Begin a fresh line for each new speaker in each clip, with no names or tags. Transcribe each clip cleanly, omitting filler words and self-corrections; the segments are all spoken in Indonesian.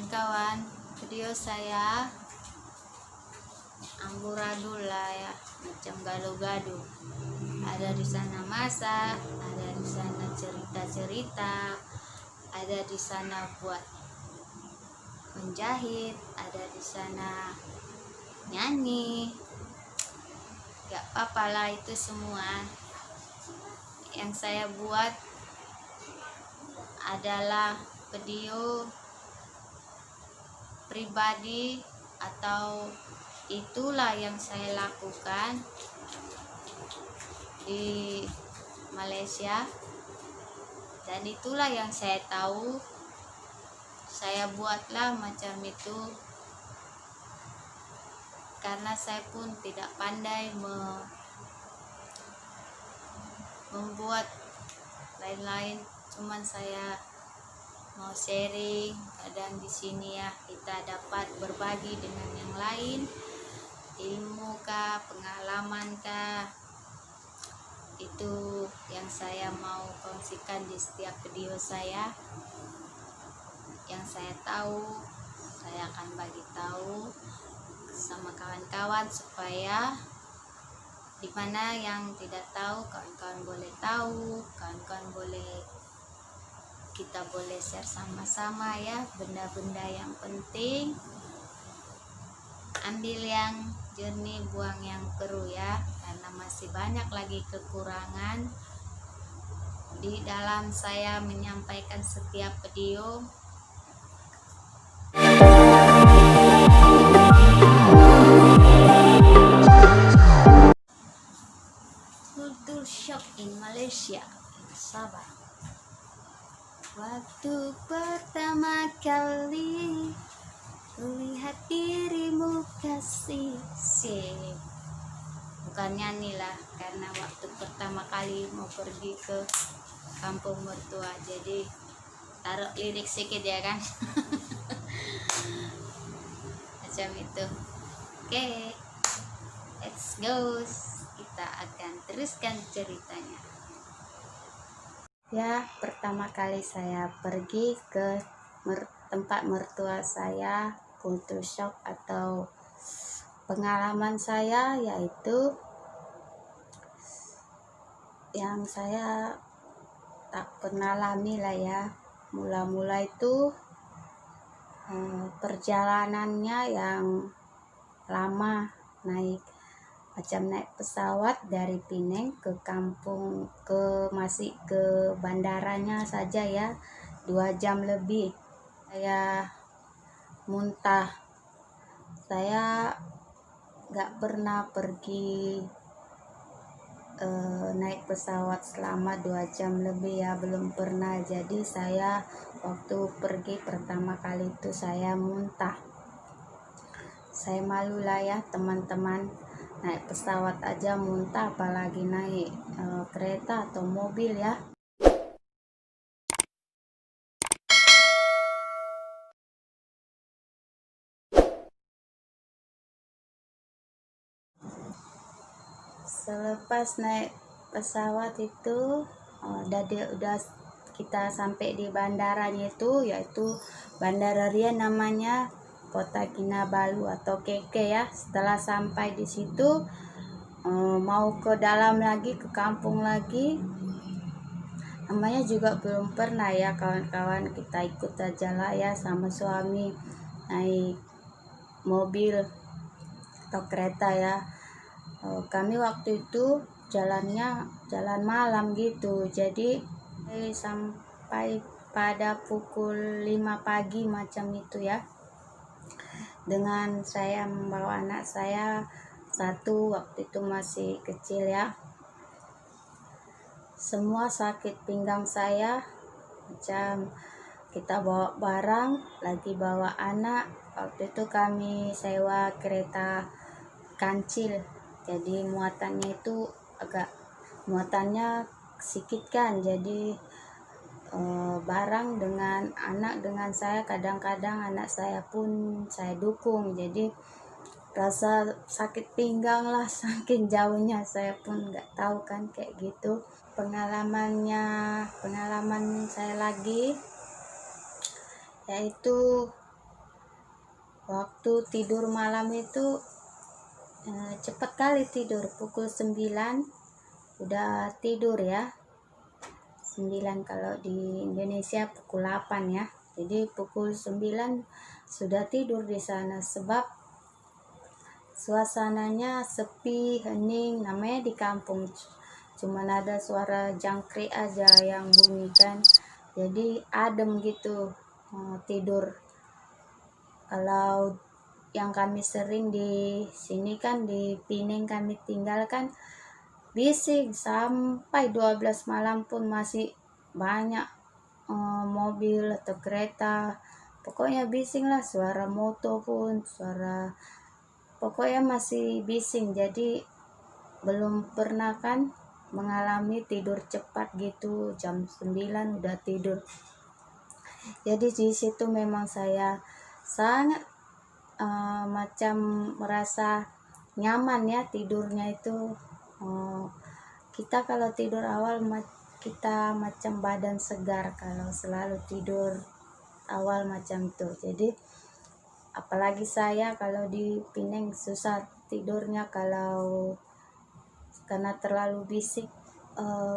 kawan-kawan, video saya amburadul lah ya, macam gado-gado. Ada di sana masak, ada di sana cerita-cerita, ada di sana buat menjahit, ada di sana nyanyi. Gak apa-apa lah, itu semua yang saya buat adalah video pribadi, atau itulah yang saya lakukan di Malaysia, dan itulah yang saya tahu. Saya buatlah macam itu karena saya pun tidak pandai membuat lain-lain, cuman saya mau sharing. Kadang di sini ya kita dapat berbagi dengan yang lain, ilmu kah, pengalaman kah, itu yang saya mau kongsikan di setiap video saya. Yang saya tahu saya akan bagi tahu sama kawan-kawan, supaya dimana yang tidak tahu kawan-kawan boleh tahu, kawan-kawan boleh, kita boleh share sama-sama ya. Benda-benda yang penting, ambil yang jernih, buang yang keruh ya, karena masih banyak lagi kekurangan di dalam saya menyampaikan setiap video. Culture shock in Malaysia, Sabah. Waktu pertama kali lihat dirimu kasih, bukan nyanyi lah, karena waktu pertama kali mau pergi ke kampung mertua, jadi taruh lirik sedikit ya kan. Macam itu. Oke, let's go, kita akan teruskan ceritanya ya. Pertama kali saya pergi ke tempat mertua saya, culture shock atau pengalaman saya, yaitu yang saya tak pernah alami lah ya. Mula-mula itu perjalanannya yang lama, naik pesawat dari Penang ke kampung, masih ke bandaranya saja ya, 2 jam lebih. Saya muntah. Saya gak pernah pergi naik pesawat selama 2 jam lebih ya, belum pernah. Jadi saya waktu pergi pertama kali itu saya muntah. Saya malu lah ya teman-teman, naik pesawat aja muntah, apalagi naik kereta atau mobil ya. Selepas naik pesawat itu udah kita sampai di bandaranya itu, yaitu Bandara Riau namanya, Kota Kinabalu atau KK ya. Setelah sampai di situ mau ke dalam lagi, ke kampung lagi, namanya juga belum pernah ya kawan-kawan. Kita ikut aja lah ya sama suami, naik mobil atau kereta ya. Kami waktu itu jalannya jalan malam gitu, jadi sampai pada pukul 5 pagi macam itu ya, dengan saya membawa anak saya satu, waktu itu masih kecil ya. Semua sakit pinggang saya, macam kita bawa barang lagi bawa anak. Waktu itu kami sewa kereta kancil, jadi muatannya itu muatannya sedikit kan, jadi barang dengan anak dengan saya, kadang-kadang anak saya pun saya dukung, jadi rasa sakit pinggang lah saking jauhnya. Saya pun nggak tahu kan kayak gitu. Pengalaman saya lagi yaitu waktu tidur malam itu cepat kali tidur, pukul 9 udah tidur ya. 9 kalau di Indonesia pukul 8 ya. Jadi pukul 9 sudah tidur di sana, sebab suasananya sepi, hening, namanya di kampung. Cuman ada suara jangkrik aja yang bunyi kan. Jadi adem gitu tidur. Kalau yang kami sering di sini kan, di Pineng kami tinggal kan, bising sampai 12 malam pun masih banyak mobil atau kereta. Pokoknya bising lah, suara motor pun, pokoknya masih bising. Jadi belum pernah kan mengalami tidur cepat gitu, jam 9 udah tidur. Jadi di situ memang saya sangat macam merasa nyaman ya tidurnya itu. Kita kalau tidur awal kita macam badan segar kalau selalu tidur awal macam itu. Jadi apalagi saya kalau di Pineng susah tidurnya kalau karena terlalu bisik.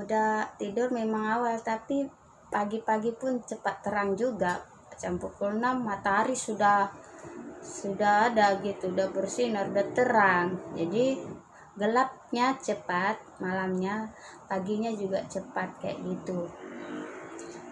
Udah tidur memang awal, tapi pagi-pagi pun cepat terang juga. Macam pukul 6 matahari sudah ada gitu, udah bersinar, udah terang. Jadi gelapnya cepat, malamnya, paginya juga cepat kayak gitu.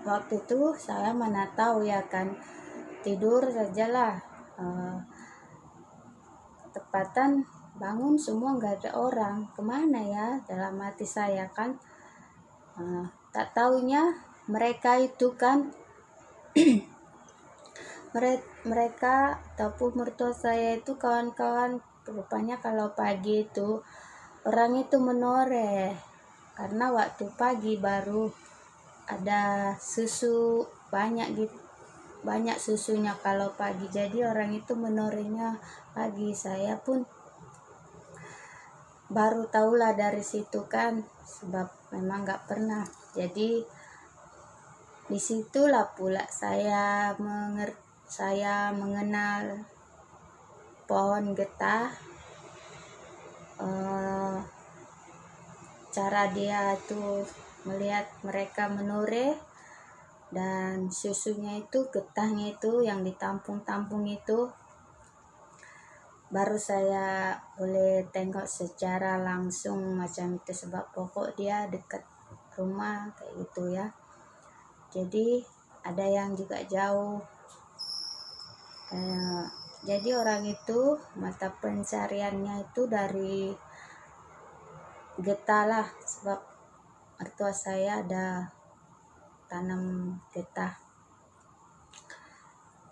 Waktu itu saya mana tahu ya kan, tidur sajalah. Tepatan bangun semua nggak ada orang, kemana ya dalam hati saya kan. Tak taunya mereka itu kan mereka ataupun mertua saya itu kawan-kawan, rupanya kalau pagi itu orang itu menoreh karena waktu pagi baru ada susu banyak gitu, banyak susunya kalau pagi. Jadi orang itu menorehnya pagi. Saya pun baru tahulah dari situ kan, sebab memang nggak pernah. Jadi disitulah pula saya mengenal pohon getah, cara dia tuh melihat mereka menoreh, dan susunya itu, getahnya itu yang ditampung-tampung itu, baru saya boleh tengok secara langsung macam itu, sebab pokok dia dekat rumah kayak gitu ya. Jadi ada yang juga jauh. Jadi orang itu mata pencariannya itu dari getah lah, sebab mertua saya ada tanam getah.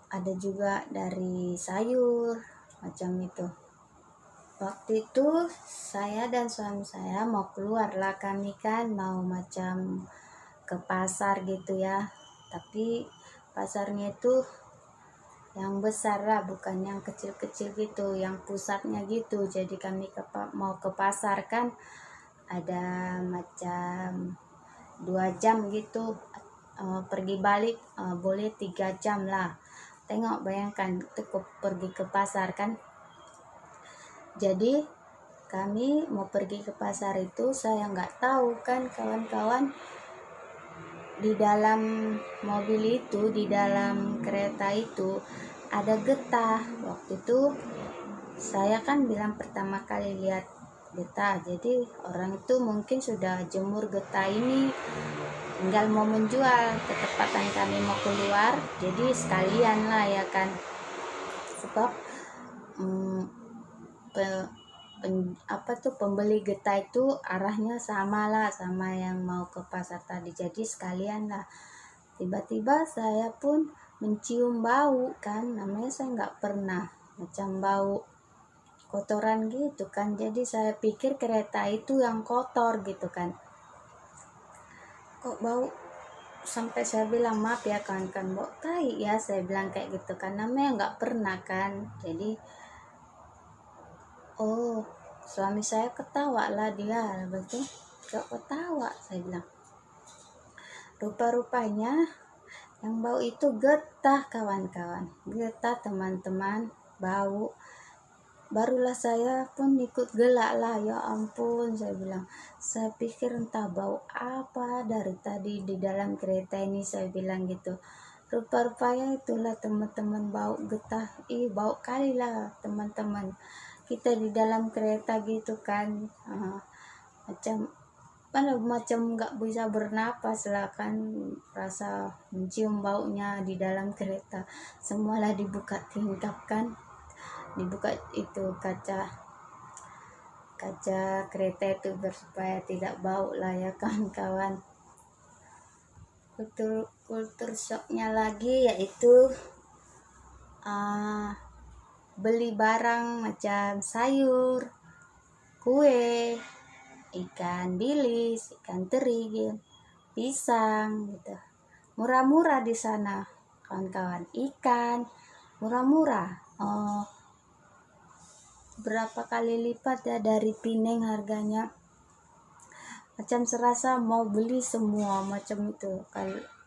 Ada juga dari sayur macam itu. Waktu itu saya dan suami saya mau keluar lah, kami kan mau macam ke pasar gitu ya, tapi pasarnya itu yang besar lah, bukan yang kecil-kecil gitu, yang pusatnya gitu. Jadi kami mau ke pasar kan, ada macam 2 jam gitu, pergi balik boleh 3 jam lah. Tengok, bayangkan itu pergi ke pasar kan. Jadi kami mau pergi ke pasar itu, saya nggak tahu kan kawan-kawan, di dalam mobil itu, di dalam kereta itu ada getah. Waktu itu saya kan bilang pertama kali lihat getah, jadi orang itu mungkin sudah jemur getah ini, tinggal mau menjual. Ketepatan kami mau keluar, jadi sekalian lah ya kan, sebab pembeli getah itu arahnya sama lah sama yang mau ke pasar tadi, jadi sekalian lah. Tiba-tiba saya pun mencium bau kan, namanya saya nggak pernah, macam bau kotoran gitu kan. Jadi saya pikir kereta itu yang kotor gitu kan, kok bau, sampai saya bilang maaf ya kan bau tai ya, saya bilang kayak gitu kan, namanya nggak pernah kan. Jadi suami saya ketawa lah, dia betul kok ketawa, saya bilang. Rupa-rupanya yang bau itu getah kawan-kawan, getah teman-teman. bau. Barulah saya pun ikut gelak lah, ya ampun, saya bilang. Saya pikir entah bau apa dari tadi di dalam kereta ini, saya bilang gitu. Rupa-rupanya itulah teman-teman, bau getah. Bau kali lah teman-teman. Kita di dalam kereta gitu kan. Macam nggak bisa bernapas lah kan, rasa mencium baunya di dalam kereta. Semualah dibuka tingkap kan, dibuka itu kaca kereta itu supaya tidak bau lah ya kawan-kawan. Kultur shocknya lagi yaitu beli barang macam sayur, kue, ikan bilis, ikan teri, pisang gitu. Murah-murah di sana kawan-kawan. Ikan murah-murah. Berapa kali lipat ya dari Pineng harganya. Macam serasa mau beli semua macam itu.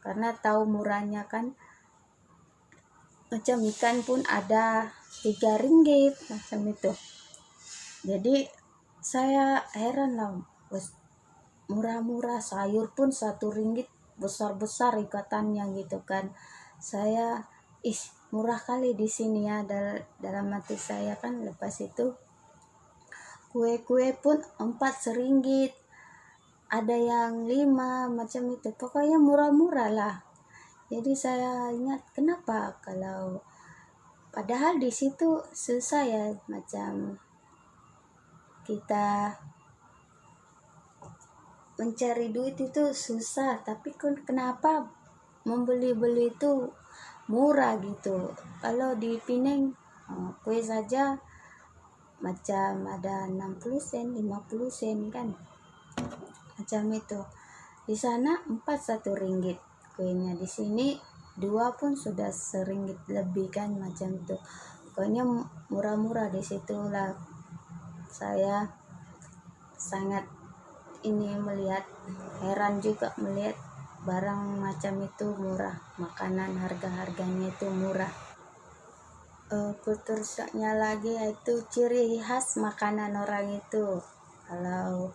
Karena tahu murahnya kan. Macam ikan pun ada 3 ringgit macam itu. Jadi saya heran lah, murah-murah. Sayur pun 1 ringgit, besar-besar ikatannya gitu kan. Saya murah kali di sini ya dalam hati saya kan. Lepas itu kue-kue pun 4 seringgit, ada yang 5 macam itu. Pokoknya murah-murah lah. Jadi saya ingat, kenapa kalau padahal di situ susah ya, macam kita mencari duit itu susah, tapi kenapa membeli-beli itu murah gitu. Kalau di Pineng kue saja macam ada 60 sen, 50 sen kan. Macam itu. Di sana 4 1 ringgit kuenya, di sini 2 pun sudah seringgit lebih kan, macam itu. Pokoknya murah-murah. Di situlah saya sangat melihat, heran juga melihat barang macam itu murah, makanan harga-harganya itu murah. Kultur shocknya lagi yaitu ciri khas makanan orang itu. Kalau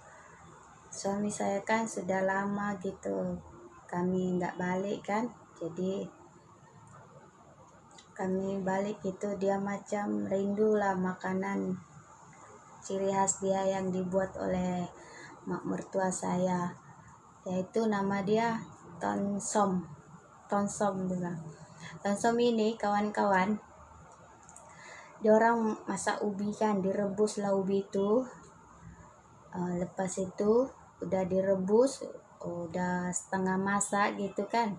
suami saya kan sudah lama gitu kami nggak balik kan, jadi kami balik itu dia macam rindu lah makanan ciri khas dia yang dibuat oleh mak mertua saya, yaitu nama dia tonsom juga. Tonsom ini kawan-kawan, dia orang masak ubi kan, direbus lah ubi itu. Lepas itu udah direbus, udah setengah masak gitu kan,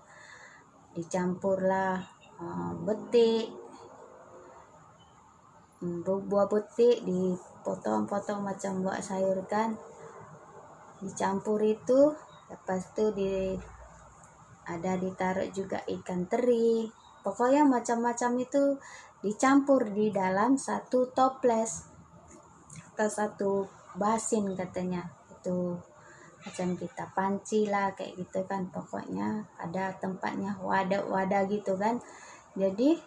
dicampur lah betik, buah betik dipotong-potong macam buat sayur kan, dicampur itu. Lepas itu ada ditaruh juga ikan teri, pokoknya macam-macam itu dicampur di dalam satu toples atau satu basin katanya. Itu macam kita panci lah kayak gitu kan, pokoknya ada tempatnya, wadah gitu kan. Jadi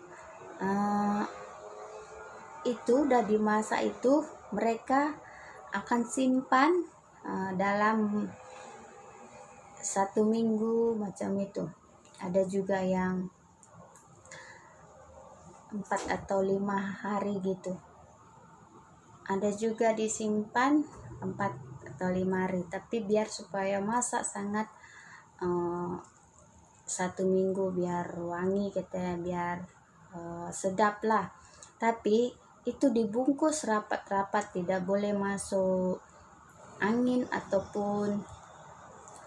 itu udah dimasak itu mereka akan simpan dalam 1 minggu macam itu. Ada juga yang 4 atau 5 hari gitu. Ada juga disimpan 4 atau 5 hari, tapi biar supaya masak sangat 1 minggu biar wangi katanya, biar sedap lah. Tapi itu dibungkus rapat-rapat, tidak boleh masuk angin ataupun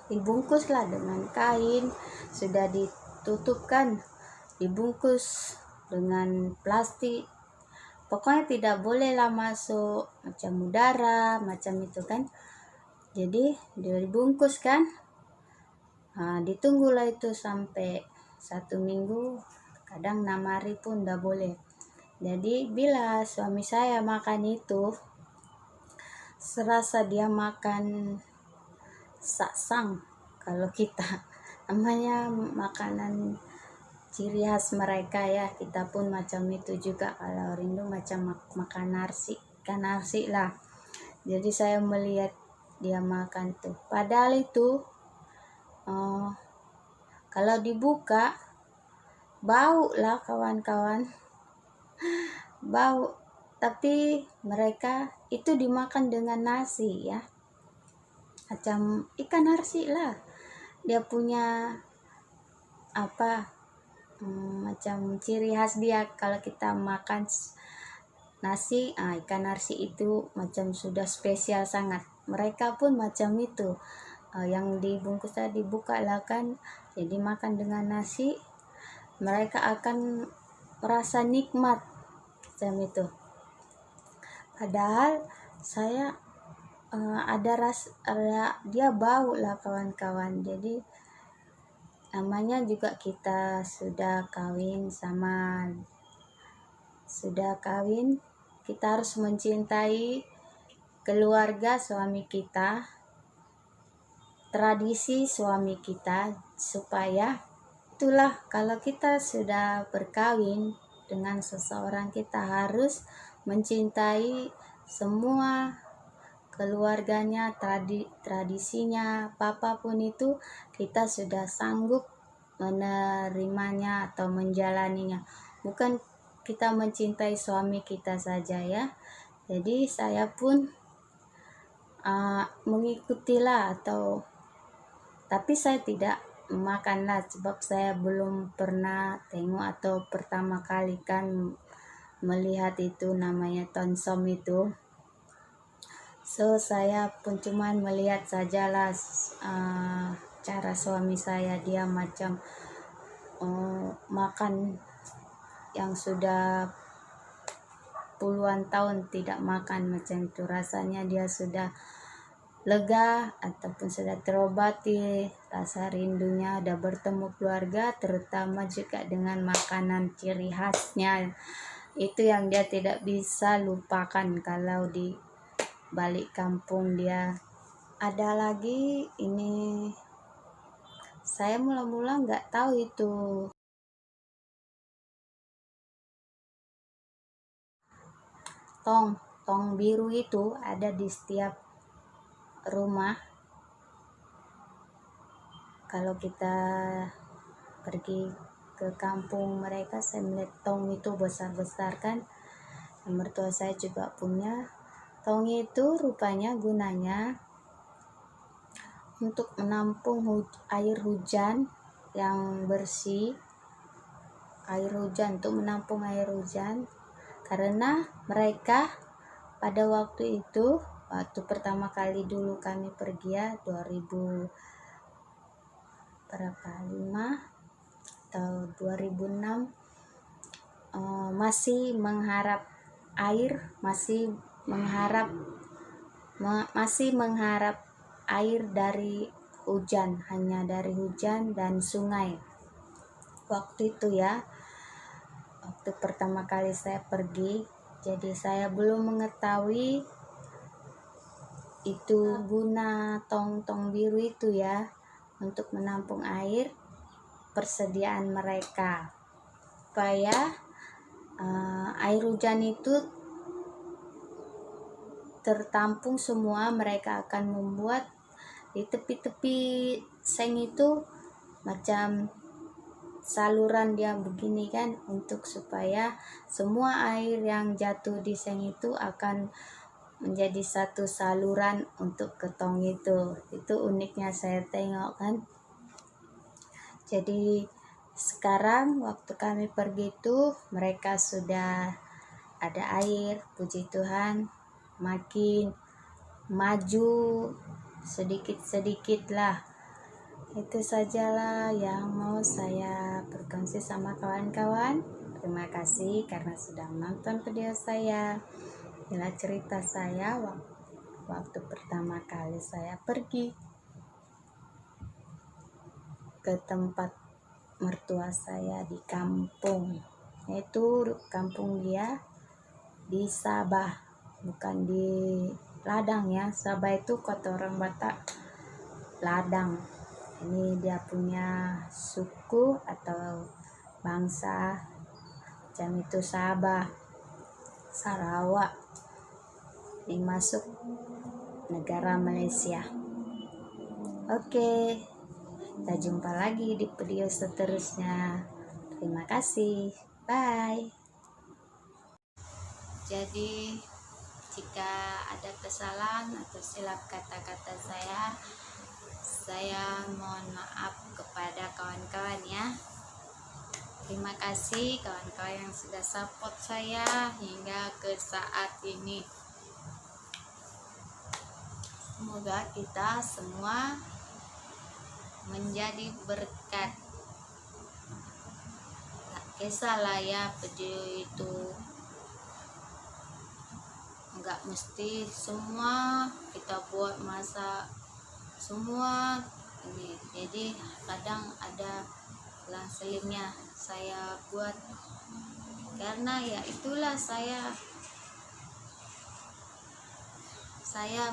dibungkus lah dengan kain, sudah ditutupkan, dibungkus dengan plastik. Pokoknya tidak boleh lah masuk macam udara macam itu kan. Jadi dibungkus kan, ditunggulah itu sampai 1 minggu, kadang 6 hari pun tidak boleh. Jadi bila suami saya makan itu, serasa dia makan saksang kalau kita namanya makanan ciri khas mereka ya. Kita pun macam itu juga, kalau rindu macam makan nasi, ikan nasi lah. Jadi saya melihat dia makan tuh, padahal itu kalau dibuka bau lah kawan-kawan, bau. Tapi mereka itu dimakan dengan nasi ya, macam ikan nasi lah. Dia punya apa, macam ciri khas dia. Kalau kita makan nasi, ikan nasi itu macam sudah spesial sangat. Mereka pun macam itu, yang dibungkus tadi dibuka lah kan, jadi makan dengan nasi, mereka akan merasa nikmat macam itu. Padahal saya ada dia bau lah kawan-kawan. Jadi namanya juga kita sudah kawin, kita harus mencintai keluarga suami kita, tradisi suami kita, supaya itulah, kalau kita sudah berkawin dengan seseorang, kita harus mencintai semua keluarganya, tradisinya, apapun itu kita sudah sanggup menerimanya atau menjalaninya. Bukan kita mencintai suami kita saja ya. Jadi saya pun mengikutilah, tapi saya tidak makanlah, sebab saya belum pernah tengok atau pertama kali kan melihat itu namanya tonsom itu. So saya pun cuman melihat sajalah cara suami saya, dia macam makan yang sudah puluhan tahun tidak makan macam itu. Rasanya dia sudah lega ataupun sudah terobati rasa rindunya, udah bertemu keluarga, terutama juga dengan makanan ciri khasnya. Itu yang dia tidak bisa lupakan kalau di balik kampung dia. Ada lagi ini, saya mula-mula nggak tahu itu tong biru itu ada di setiap rumah. Kalau kita pergi ke kampung mereka, saya melihat tong itu besar-besar kan. Mertua saya juga punya. Tong itu rupanya gunanya untuk menampung air hujan yang bersih, untuk menampung air hujan. Karena mereka pada waktu itu, waktu pertama kali dulu kami pergi ya, 2005 atau 2006, masih mengharap air, masih mengharap air dari hujan, hanya dari hujan dan sungai. Waktu itu ya, waktu pertama kali saya pergi, jadi saya belum mengetahui itu guna tong biru itu ya, untuk menampung air, persediaan mereka supaya air hujan itu tertampung semua. Mereka akan membuat di tepi-tepi seng itu macam saluran dia begini kan, untuk supaya semua air yang jatuh di seng itu akan menjadi satu saluran untuk ke tong itu. Itu uniknya saya tengok kan. Jadi sekarang waktu kami pergi itu mereka sudah ada air, puji Tuhan, makin maju sedikit-sedikit lah. Itu sajalah yang mau saya berkongsi sama kawan-kawan. Terima kasih karena sudah menonton video saya. Inilah cerita saya waktu pertama kali saya pergi ke tempat mertua saya di kampung. Itu kampung dia di Sabah, bukan di Ladang ya. Sabah itu kota orang Batak, Ladang ini dia punya suku atau bangsa macam itu Sabah, Sarawak, ini masuk negara Malaysia. Oke, kita jumpa lagi di video seterusnya. Terima kasih, bye. Jadi jika ada kesalahan atau silap kata-kata saya mohon maaf kepada kawan-kawan ya. Terima kasih kawan-kawan yang sudah support saya hingga ke saat ini. Semoga kita semua menjadi berkat. Tak kisahlah ya video itu, enggak mesti semua kita buat masa semua ini. Jadi kadang ada selang-selingnya saya buat, karena ya itulah saya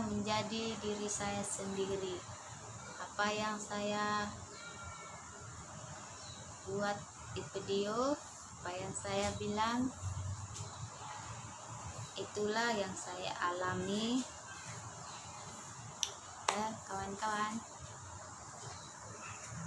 menjadi diri saya sendiri. Apa yang saya buat di video, apa yang saya bilang, itulah yang saya alami ya kawan-kawan.